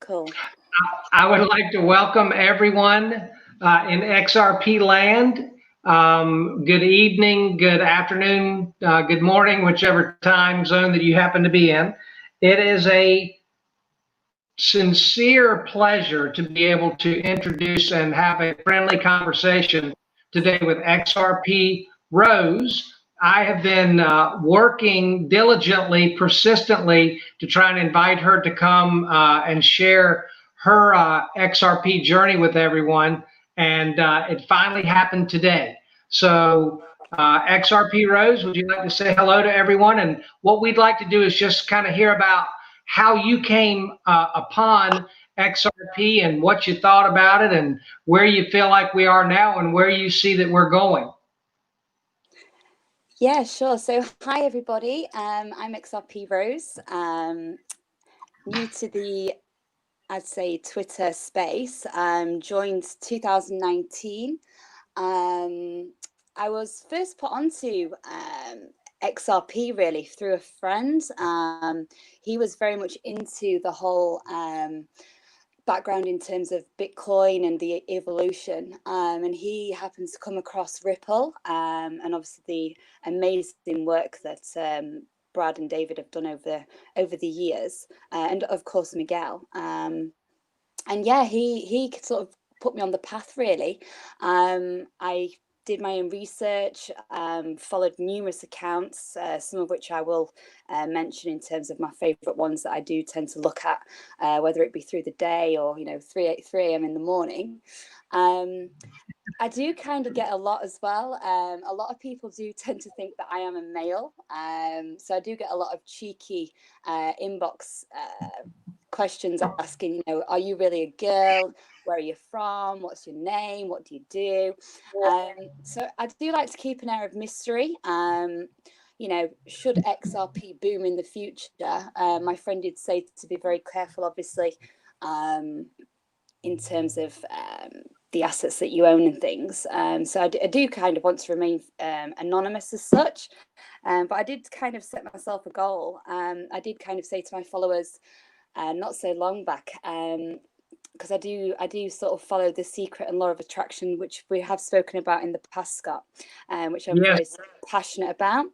Cool. I would like to welcome everyone in XRP land. Good evening, good afternoon, good morning, whichever time zone that you happen to be in. It is a sincere pleasure to be able to introduce and have a friendly conversation today with XRP Rose. I have been working diligently, persistently to try and invite her to come and share her XRP journey with everyone. And it finally happened today. So XRP Rose, would you like to say hello to everyone? And what we'd like to do is just kind of hear about how you came upon XRP and what you thought about it and where you feel like we are now and where you see that we're going. Yeah, sure. So hi, everybody. I'm XRP Rose, new to the, I'd say, Twitter space. Joined 2019. I was first put onto XRP really through a friend. He was very much into the whole background in terms of Bitcoin and the evolution, and he happened to come across Ripple, and obviously the amazing work that Brad and David have done over the years, and of course Miguel. And yeah, he sort of put me on the path really. I did my own research, followed numerous accounts, some of which I will mention in terms of my favorite ones that I do tend to look at, whether it be through the day or 3 a.m. in the morning. I do kind of get a lot as well. A lot of people do tend to think that I am a male, so I do get a lot of cheeky inbox questions asking, are you really a girl? Where are you from? What's your name? What do you do? So I do like to keep an air of mystery. Should XRP boom in the future, my friend did say to be very careful, obviously, in terms of the assets that you own and things. So I do kind of want to remain anonymous as such. But I did kind of set myself a goal. I did kind of say to my followers, not so long back, because I do sort of follow The Secret and Law of Attraction, which we have spoken about in the past, Scott, which I'm very passionate about.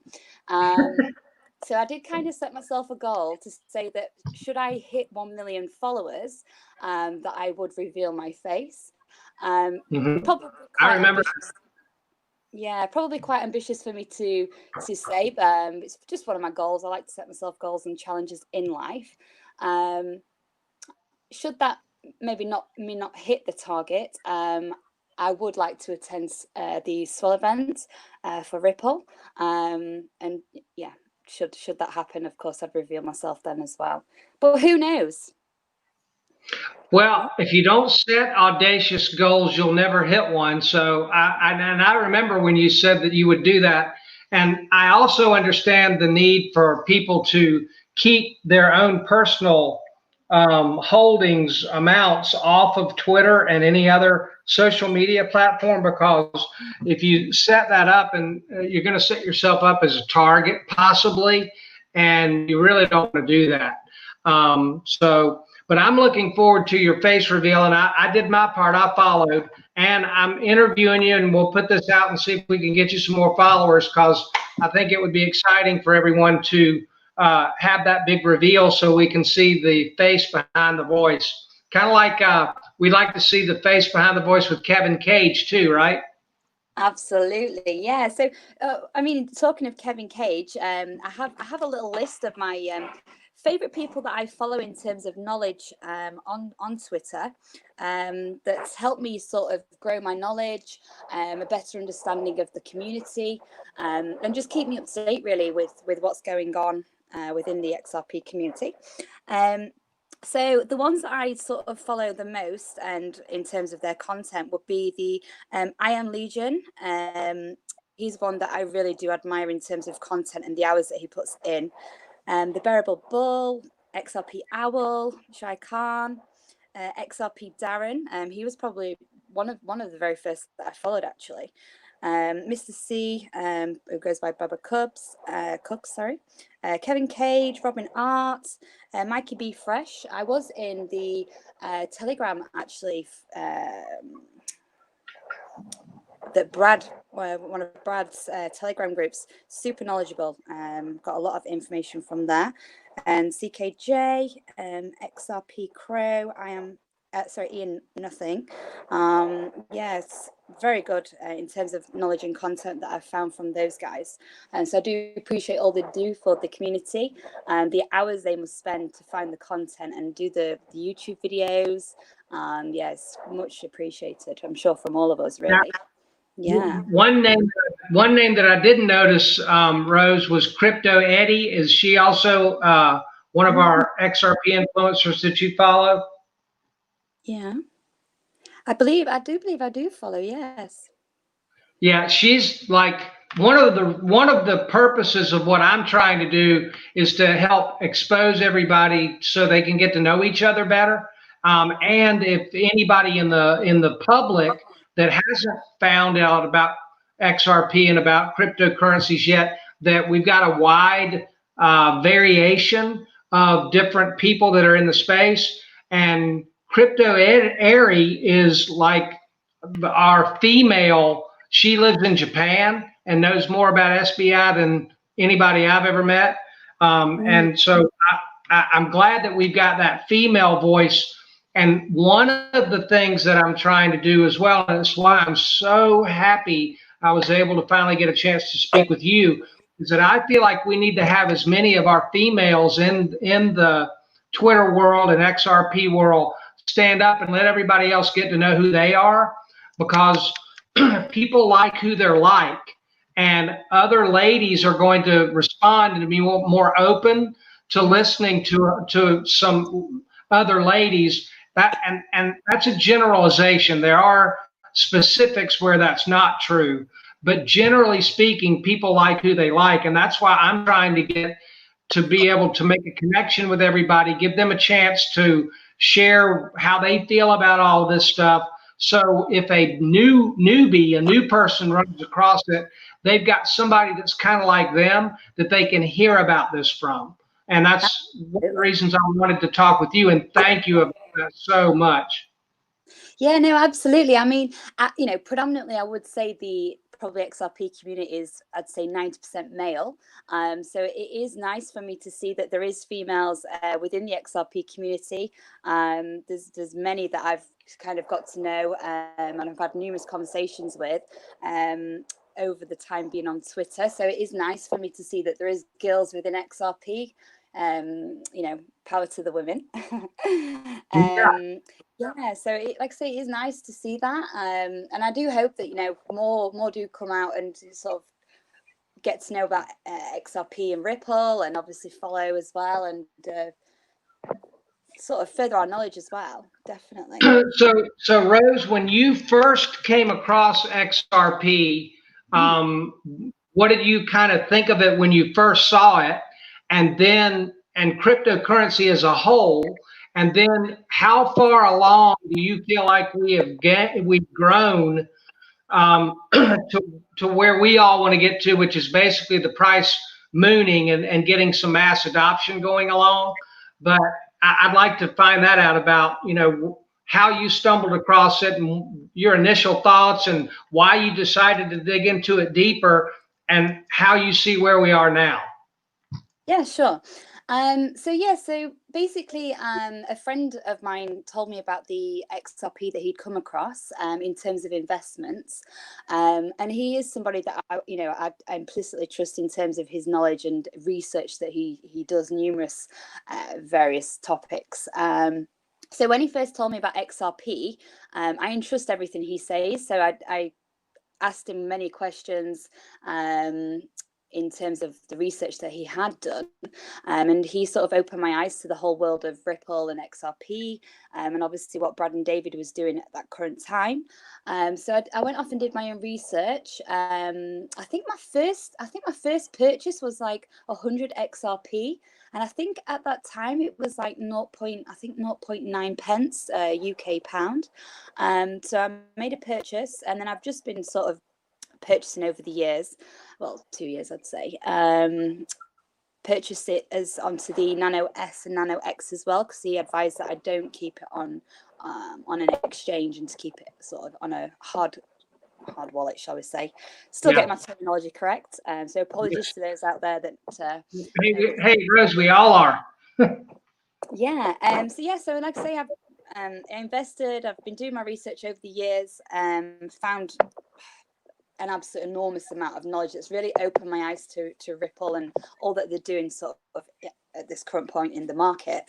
So I did kind of set myself a goal to say that should I hit 1 million followers, that I would reveal my face. Probably I remember. Yeah, probably quite ambitious for me to say, but it's just one of my goals. I like to set myself goals and challenges in life. Should that maybe not hit the target, I would like to attend the swell event for Ripple, and yeah, should that happen, of course I'd reveal myself then as well, but who knows. Well, if you don't set audacious goals, you'll never hit one. So I remember when you said that you would do that. And I also understand the need for people to keep their own personal holdings amounts off of Twitter and any other social media platform, because if you set that up, and you're going to set yourself up as a target possibly, and you really don't want to do that. But I'm looking forward to your face reveal, and I did my part. I followed, and I'm interviewing you, and we'll put this out and see if we can get you some more followers, because I think it would be exciting for everyone to have that big reveal so we can see the face behind the voice. Kind of like we like to see the face behind the voice with Kevin Cage too, right? Absolutely, yeah. So, I mean, talking of Kevin Cage, I have a little list of my favorite people that I follow in terms of knowledge on Twitter, that's helped me sort of grow my knowledge, a better understanding of the community, and just keep me up to date really with what's going on within the XRP community. So the ones that I sort of follow the most, and in terms of their content, would be the I Am Legion. He's one that I really do admire in terms of content and the hours that he puts in. The Bearable Bull, XRP Owl, Shai Khan, XRP Darren. He was probably one of the very first that I followed actually. Mr. C, who goes by Bubba Cooks, sorry. Kevin Cage, Robin Art, Mikey B Fresh. I was in the Telegram actually. That Brad, one of Brad's Telegram groups, super knowledgeable. Got a lot of information from there. And CKJ, XRP Crow. I am sorry, Ian Nothing. Yes, very good in terms of knowledge and content that I've found from those guys. And so I do appreciate all they do for the community and the hours they must spend to find the content and do the YouTube videos. Yes, much appreciated. I'm sure from all of us, really. Yeah. One name that I didn't notice, Rose, was Crypto Eddie. Is she also one of our XRP influencers that you follow? Yeah. I do believe I do follow, yes. Yeah, she's like one of the purposes of what I'm trying to do is to help expose everybody so they can get to know each other better. And if anybody in the public that hasn't found out about XRP and about cryptocurrencies yet, that we've got a wide variation of different people that are in the space, and Crypto Airy is like our female. She lives in Japan and knows more about SBI than anybody I've ever met. And so I'm glad that we've got that female voice. And one of the things that I'm trying to do as well, and it's why I'm so happy I was able to finally get a chance to speak with you, is that I feel like we need to have as many of our females in the Twitter world and XRP world stand up and let everybody else get to know who they are, because people like who they're like, and other ladies are going to respond and be more open to listening to some other ladies. And that's a generalization. There are specifics where that's not true, but generally speaking, people like who they like, and that's why I'm trying to get to be able to make a connection with everybody, give them a chance to share how they feel about all this stuff. So if a new person runs across it, they've got somebody that's kind of like them that they can hear about this from. And that's one of the reasons I wanted to talk with you, and thank you about that so much. Yeah, no, absolutely. I mean, predominantly I would say the probably XRP community is, I'd say 90% male. So it is nice for me to see that there is females within the XRP community. There's many that I've kind of got to know and I've had numerous conversations with over the time being on Twitter. So it is nice for me to see that there is girls within XRP. Power to the women. Yeah, so like I say, it is nice to see that, and I do hope that more do come out and sort of get to know about XRP and Ripple, and obviously follow as well, and sort of further our knowledge as well. Definitely. So Rose, when you first came across XRP, what did you kind of think of it when you first saw it, and cryptocurrency as a whole? And then how far along do you feel like we've grown to where we all want to get to, which is basically the price mooning and getting some mass adoption going along? But I'd like to find that out about, how you stumbled across it and your initial thoughts and why you decided to dig into it deeper and how you see where we are now. Yeah, sure. So basically, a friend of mine told me about the XRP that he'd come across in terms of investments, and he is somebody that I implicitly trust in terms of his knowledge and research that he does numerous various topics. So when he first told me about XRP, I entrust everything he says. So I asked him many questions. In terms of the research that he had done, and he sort of opened my eyes to the whole world of Ripple and XRP, and obviously what Brad and David was doing at that current time. So I went off and did my own research. I think my first purchase was like 100 XRP, and I think at that time it was like 0.9 pence UK pound. So I made a purchase, and then I've just been sort of purchasing over the years, well, 2 years, I'd say, purchased it as onto the Nano S and Nano X as well, because he advised that I don't keep it on an exchange, and to keep it sort of on a hard wallet, shall we say. Still getting my terminology correct. So apologies to those out there that. Hey, Rose, we all are. Yeah. So like I say, I've invested. I've been doing my research over the years. Found an absolute enormous amount of knowledge that's really opened my eyes to Ripple and all that they're doing sort of at this current point in the market.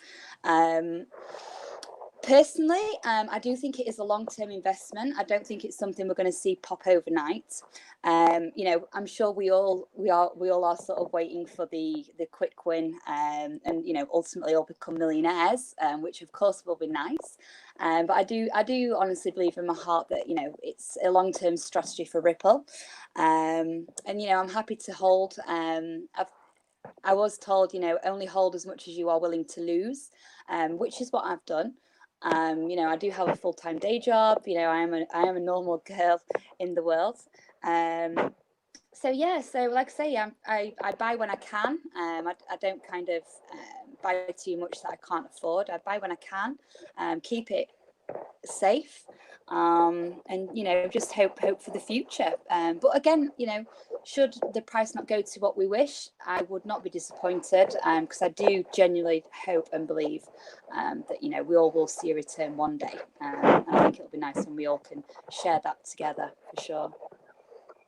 Personally, I do think it is a long-term investment. I don't think it's something we're going to see pop overnight. I'm sure we all are sort of waiting for the quick win, and ultimately all become millionaires, which of course will be nice. But I do honestly believe in my heart that it's a long-term strategy for Ripple, and I'm happy to hold. I was told, only hold as much as you are willing to lose, which is what I've done. I do have a full-time day job. I am a normal girl in the world. So like I say, I buy when I can. I don't kind of buy too much that I can't afford. I buy when I can, keep it safe, and just hope for the future. But again, should the price not go to what we wish, I would not be disappointed, because I do genuinely hope and believe that we all will see a return one day. And I think it'll be nice when we all can share that together, for sure.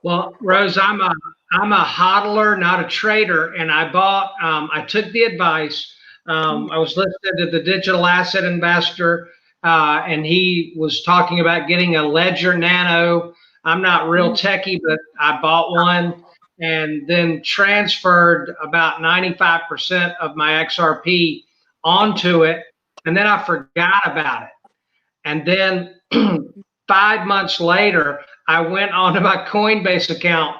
Well, Rose, I'm a hodler, not a trader, and I took the advice. I was listening to the Digital Asset Investor, and he was talking about getting a Ledger Nano. I'm not real techie, but I bought one and then transferred about 95% of my XRP onto it, and then I forgot about it. And then 5 months later, I went onto my Coinbase account,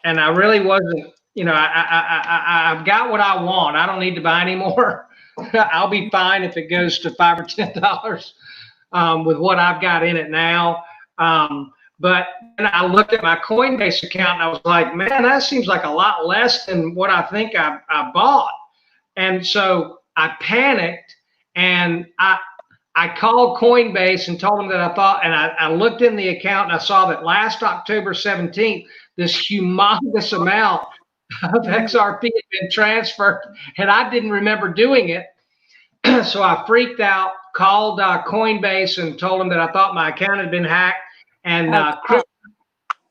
and I really wasn't, I've got what I want. I don't need to buy anymore. I'll be fine if it goes to $5 or $10 with what I've got in it now. But then I looked at my Coinbase account and I was like, man, that seems like a lot less than what I think I bought. And so I panicked, and I called Coinbase and told them that I thought, and I looked in the account and I saw that last October 17th, this humongous amount of XRP had been transferred, and I didn't remember doing it. So I freaked out, called Coinbase and told them that I thought my account had been hacked. And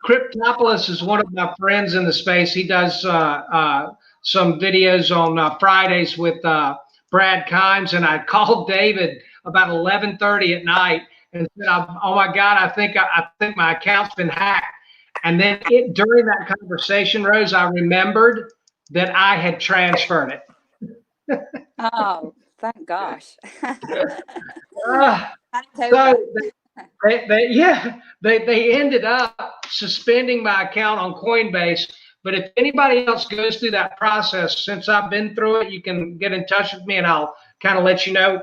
Cryptopolis is one of my friends in the space. He does some videos on Fridays with Brad Kimes, and I called David about 11:30 at night and said, "Oh my God, I think my account's been hacked." And then during that conversation, Rose, I remembered that I had transferred it. Oh, thank gosh. So they ended up suspending my account on Coinbase. But if anybody else goes through that process, since I've been through it, you can get in touch with me and I'll kind of let you know.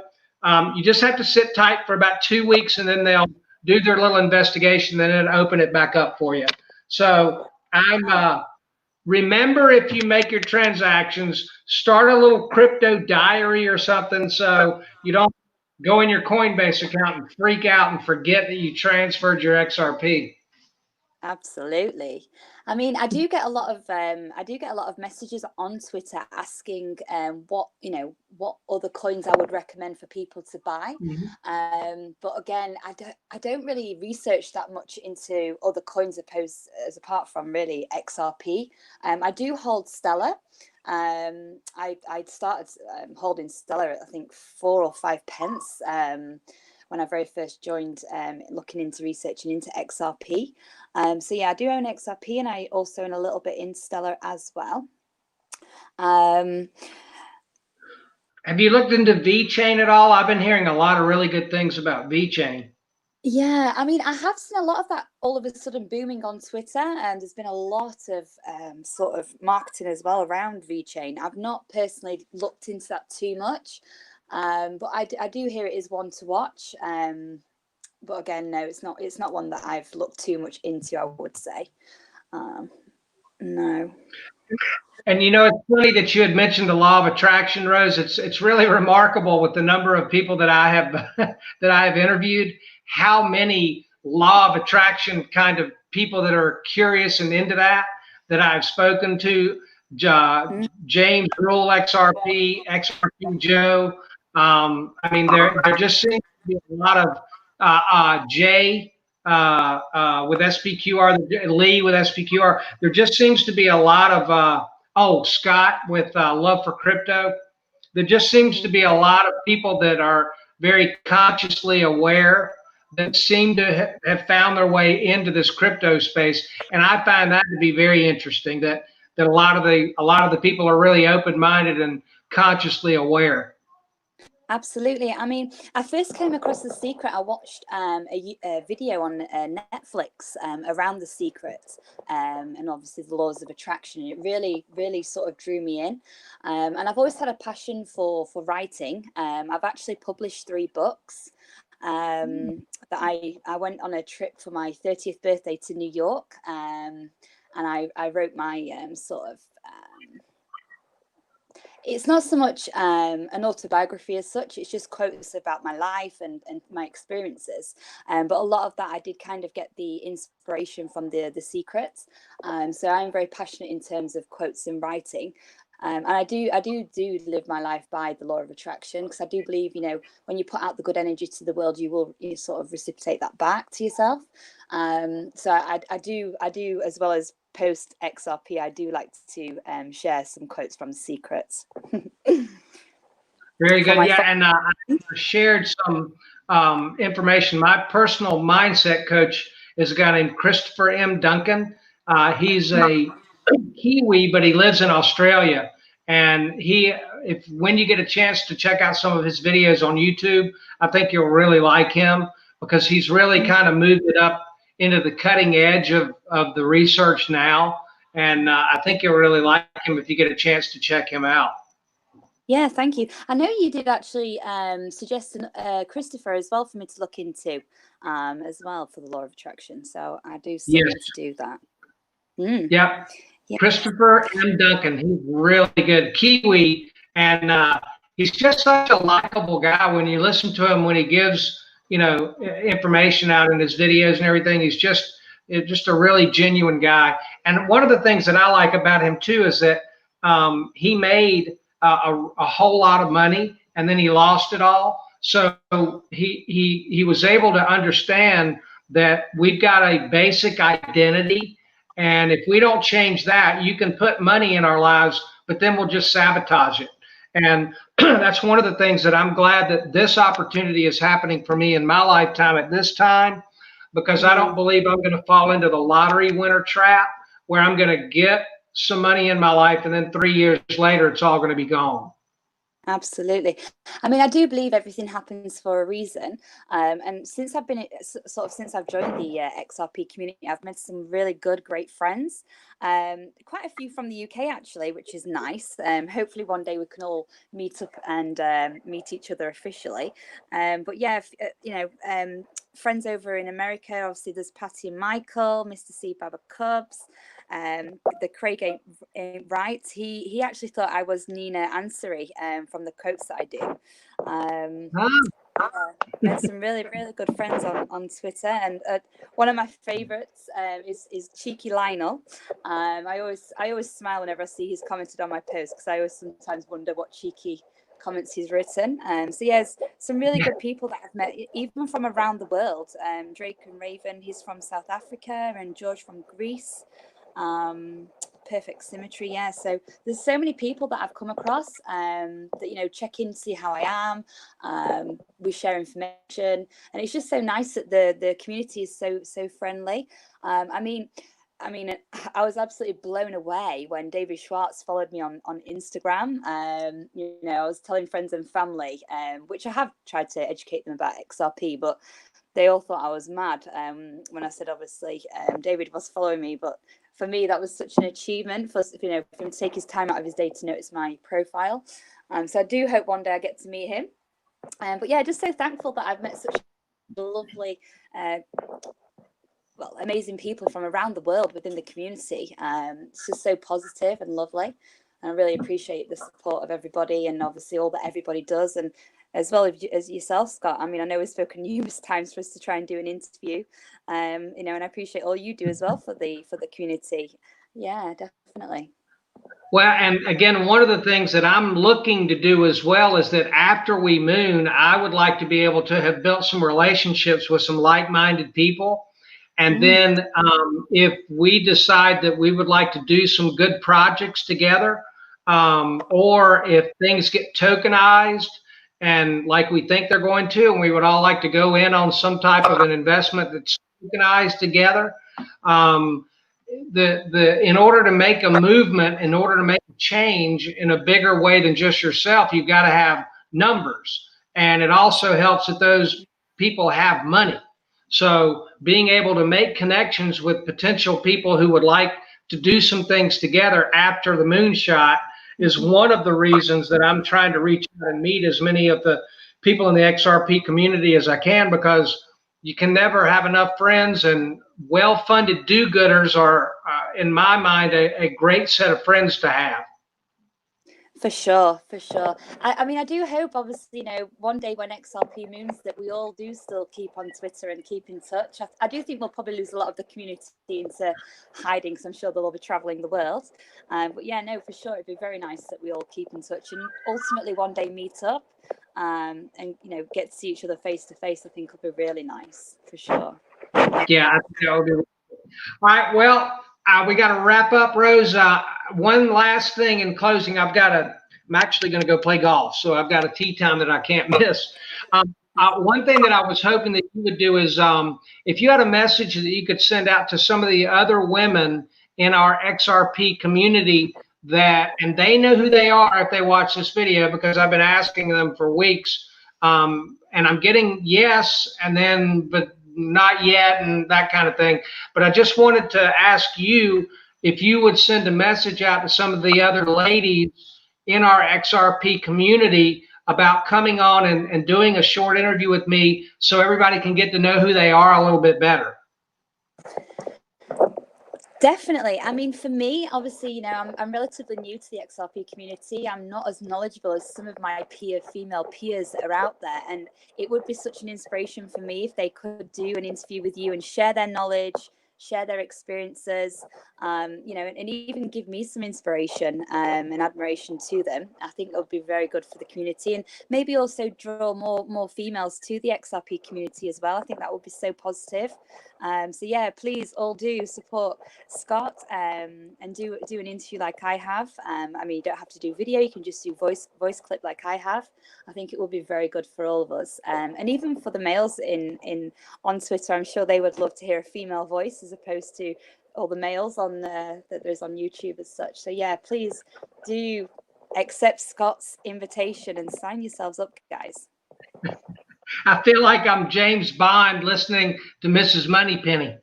You just have to sit tight for about 2 weeks, and then they'll do their little investigation and then open it back up for you. So remember, if you make your transactions, start a little crypto diary or something, so you don't go in your Coinbase account and freak out and forget that you transferred your XRP. Absolutely. I mean, I do get a lot of messages on Twitter asking what other coins I would recommend for people to buy. But again, I don't really research that much into other coins apart from really XRP. I do hold Stellar. I started holding Stellar at I think 4 or 5 pence when I very first joined looking into researching into XRP. So yeah, I do own XRP, and I also own a little bit in Stellar as well. Have you looked into VeChain at all? I've been hearing a lot of really good things about VeChain. Yeah, I mean, I have seen a lot of that all of a sudden booming on Twitter, and there's been a lot of sort of marketing as well around VeChain. I've not personally looked into that too much, but I do hear it is one to watch. But again, no, it's not one that I've looked too much into, I would say. No. And you know, it's funny that you had mentioned the law of attraction, Rose. It's really remarkable with the number of people that I have that I have interviewed, how many law of attraction kind of people that are curious and into that I've spoken to. James Rule, XRP Joe. I mean, there just seems to be a lot of Jay with SPQR, Lee with SPQR. There just seems to be a lot of Scott with Love for Crypto. There just seems to be a lot of people that are very consciously aware that seem to have found their way into this crypto space, and I find that to be very interesting. That a lot of the people are really open-minded and consciously aware. Absolutely. I mean, I first came across The Secret. I watched a video on Netflix around The Secret and obviously the laws of attraction. It really, really sort of drew me in. And I've always had a passion for writing. I've actually published 3 books. That I went on a trip for my 30th birthday to New York, and I wrote my sort of it's not so much an autobiography as such. It's just quotes about my life and my experiences. But a lot of that I did kind of get the inspiration from the Secret. So I'm very passionate in terms of quotes and writing. And I do live my life by the law of attraction, because I do believe, you know, when you put out the good energy to the world, you sort of reciprocate that back to yourself. So I do as well as post XRP, I do like to share some quotes from Secrets. Very good. Yeah, and I shared some information. My personal mindset coach is a guy named Christopher M. Duncan. He's a Kiwi, but he lives in Australia. And when you get a chance to check out some of his videos on YouTube, I think you'll really like him, because he's really kind of moved it up into the cutting edge of the research now. And I think you'll really like him if you get a chance to check him out. Yeah, thank you. I know you did actually suggest Christopher as well for me to look into as well for the law of attraction. So I do still need to do that. Yep. Yeah. Christopher M. Duncan. He's really good. Kiwi. And he's just such a likable guy when you listen to him, when he gives, you know, information out in his videos and everything. He's just a really genuine guy. And one of the things that I like about him too is that he made a whole lot of money, and then he lost it all. So he was able to understand that we've got a basic identity, and if we don't change that, you can put money in our lives, but then we'll just sabotage it. And that's one of the things that I'm glad that this opportunity is happening for me in my lifetime at this time, because I don't believe I'm going to fall into the lottery winner trap where I'm going to get some money in my life and then 3 years later it's all going to be gone. Absolutely. I mean, I do believe everything happens for a reason. And since I've joined the XRP community, I've met some really great friends. Quite a few from the UK actually, which is nice. Hopefully one day we can all meet up and meet each other officially. But yeah, friends over in America, obviously there's Patty and Michael, Mr. C Baba Cubs. The Craig ain't right. He actually thought I was Nina Ansari from the quotes that I do. Met some really good friends on Twitter, and one of my favorites is Cheeky Lionel. I always smile whenever I see he's commented on my post, because I always sometimes wonder what cheeky comments he's written. So yes, some really good people that I've met, even from around the world. Drake and Raven, he's from South Africa, and George from Greece. Perfect Symmetry, yeah. So there's so many people that I've come across that, you know, check in to see how I am. We share information, and it's just so nice that the community is so friendly. I mean, I was absolutely blown away when David Schwartz followed me on Instagram. You know, I was telling friends and family, which I have tried to educate them about XRP, but they all thought I was mad when I said, obviously, David was following me. But for me, that was such an achievement for him to take his time out of his day to notice my profile. So I do hope one day I get to meet him. But yeah, just so thankful that I've met such a lovely well, amazing people from around the world within the community. It's just so positive and lovely. And I really appreciate the support of everybody, and obviously all that everybody does. And as well as yourself, Scott. I mean, I know we've spoken numerous times for us to try and do an interview, you know, and I appreciate all you do as well for the community. Yeah, definitely. Well, and again, one of the things that I'm looking to do as well is that after we moon, I would like to be able to have built some relationships with some like-minded people. And then if we decide that we would like to do some good projects together, or if things get tokenized and like we think they're going to, and we would all like to go in on some type of an investment that's tokenized together, in order to make a movement, in order to make a change in a bigger way than just yourself, you've got to have numbers. And it also helps that those people have money. So being able to make connections with potential people who would like to do some things together after the moonshot is one of the reasons that I'm trying to reach out and meet as many of the people in the XRP community as I can, because you can never have enough friends, and well-funded do-gooders are, in my mind, a great set of friends to have. For sure, for sure. I mean, I do hope, obviously, you know, one day when XRP moons, that we all do still keep on Twitter and keep in touch. I do think we'll probably lose a lot of the community into hiding, because I'm sure they'll all be traveling the world. But yeah, no, for sure, it'd be very nice that we all keep in touch and ultimately one day meet up, and, you know, get to see each other face to face. I think would be really nice, for sure. Yeah, I think that would be. All right, well, we got to wrap up, Rose. One last thing in closing. I'm actually going to go play golf, so I've got a tee time that I can't miss. One thing that I was hoping that you would do is, if you had a message that you could send out to some of the other women in our XRP community, and they know who they are if they watch this video, because I've been asking them for weeks, and I'm getting yes, and then but not yet, and that kind of thing. But I just wanted to ask you if you would send a message out to some of the other ladies in our XRP community about coming on and doing a short interview with me, so everybody can get to know who they are a little bit better. Definitely. I mean, for me, obviously, you know, I'm relatively new to the XRP community. I'm not as knowledgeable as some of my female peers that are out there. And it would be such an inspiration for me if they could do an interview with you and share their knowledge, share their experiences, you know, and even give me some inspiration and admiration to them. I think it would be very good for the community, and maybe also draw more females to the XRP community as well. I think that would be so positive. So yeah, please all do support Scott, and do an interview like I have. I mean, you don't have to do video; you can just do voice clip like I have. I think it will be very good for all of us, and even for the males on Twitter. I'm sure they would love to hear a female voice as opposed to all the males on that there's on YouTube as such. So yeah, please do accept Scott's invitation and sign yourselves up, guys. I feel like I'm James Bond listening to Mrs. Moneypenny.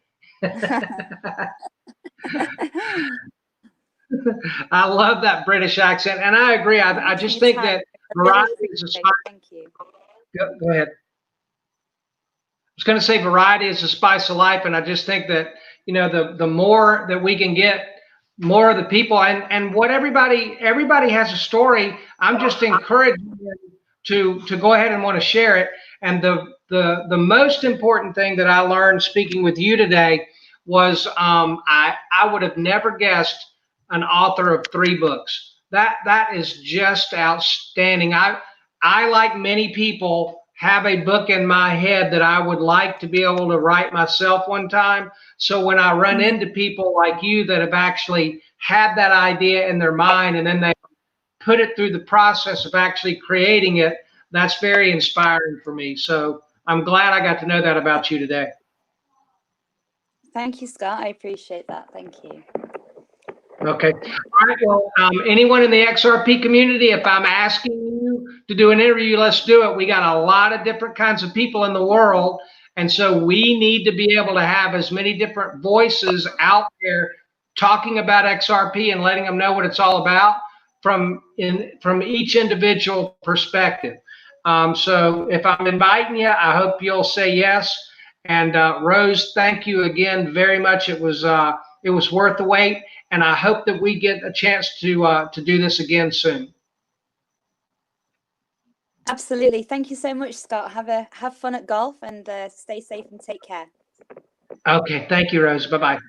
I love that British accent, and I agree. I just think that variety is a spice. Thank you. Go ahead. I was going to say variety is the spice of life, and I just think that, you know, the more that we can get more of the people, and what everybody has a story. I'm just encouraging them to go ahead and want to share it. And the most important thing that I learned speaking with you today was, I would have never guessed an author of 3 books. That is just outstanding. I like many people have a book in my head that I would like to be able to write myself one time. So when I run into people like you that have actually had that idea in their mind, and then they put it through the process of actually creating it, that's very inspiring for me. So I'm glad I got to know that about you today. Thank you, Scott. I appreciate that. Thank you. Okay. All right. Well, anyone in the XRP community, if I'm asking you to do an interview, let's do it. We got a lot of different kinds of people in the world. And so we need to be able to have as many different voices out there talking about XRP and letting them know what it's all about from each individual perspective. So if I'm inviting you, I hope you'll say yes. And Rose, thank you again very much. It was worth the wait, and I hope that we get a chance to do this again soon. Absolutely. Thank you so much, Scott. Have fun at golf and stay safe and take care. Okay. Thank you, Rose. Bye-bye.